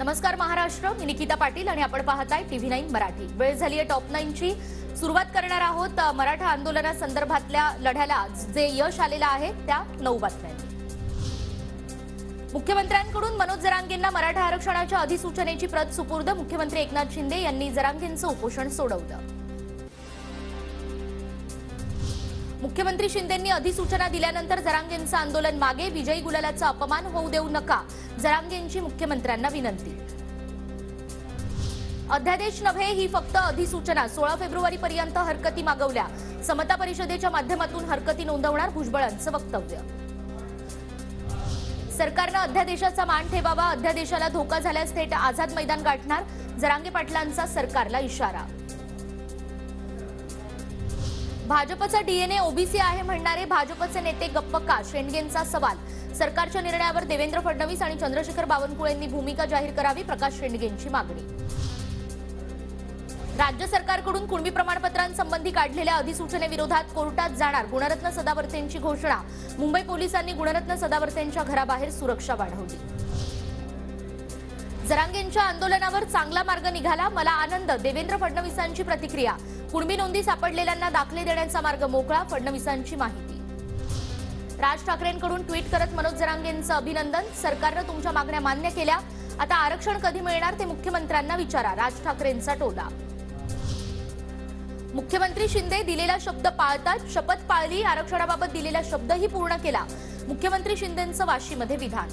नमस्कार महाराष्ट्र, मी निकिता पाटील आणि आपण पाहताय TV9 मराठी। वेळ झाली आहे टॉप 9 ची। सुरुवात करणार आहोत मराठा आंदोलनासंदर्भातल्या लढ्याला जे यश आलेलं आहे त्या 9 बातम्यांनी। मुख्यमंत्र्यांकडून मनोज जरांगेंना मराठा आरक्षणाच्या अधिसूचनेची प्रत सुपूर्द। मुख्यमंत्री एकनाथ शिंदे यांनी जरांगेंचं उपोषण सोडवलं। मुख्यमंत्री शिंदेंनी अधिसूचना दिल्यानंतर जरांगेंचं आंदोलन मागे। विजयी गुलालाचा अपमान होऊ देऊ नका, जरांगेंची मुख्यमंत्र्यांना विनंती। अध्यादेश नव्हे, ही फक्त अधिसूचना। 16 फेब्रुवारीपर्यंत हरकती मागवल्या। समता परिषदेच्या माध्यमातून हरकती नोंदवणार, भुजबळांचं वक्तव्य। सरकारनं अध्यादेशाचा मान ठेवावा, अध्यादेशाला धोका झाल्यास थेट आझाद मैदान गाठणार, जरांगे पाटलांचा सरकारला इशारा। भाजपचा डीएनए ओबीसी आहे म्हणणारे भाजपचे नेते गप्प का? शेंडगेंचा सवाल। सरकारच्या निर्णयावर देवेंद्र फडणवीस आणि चंद्रशेखर बावनकुळेंनी भूमिका जाहीर करावी, प्रकाश शेंडगेंची मागणी। राज्य सरकारकडून कुणबी प्रमाणपत्रांसंबंधी काढलेल्या अधिसूचनेविरोधात कोर्टात जाणार, गुणरत्न सदावर्तेंची घोषणा। मुंबई पोलिसांनी गुणरत्न सदावर्तेंच्या घराबाहेर सुरक्षा वाढवली। जरांगेंच्या आंदोलनावर चांगला मार्ग निघाला, मला आनंद, देवेंद्र फडणवीसांची प्रतिक्रिया। कुणबी नोंदी सापडलेल्यांना दाखले देण्याचा मार्ग मोकळा, फडणवीसांची माहिती। राज ठाकरेंकडून ट्विट करत मनोज जरांगेंचं अभिनंदन। सरकारनं तुमच्या मागण्या मान्य केल्या, आता आरक्षण कधी मिळणार ते मुख्यमंत्र्यांना विचारा, राज ठाकरेंचा टोला। मुख्यमंत्री शिंदे दिलेला शब्द पाळतात, शपथ पाळली, आरक्षणाबाबत दिलेला शब्दही पूर्ण केला। मुख्यमंत्री शिंदेंचं वाशीमध्ये विधान।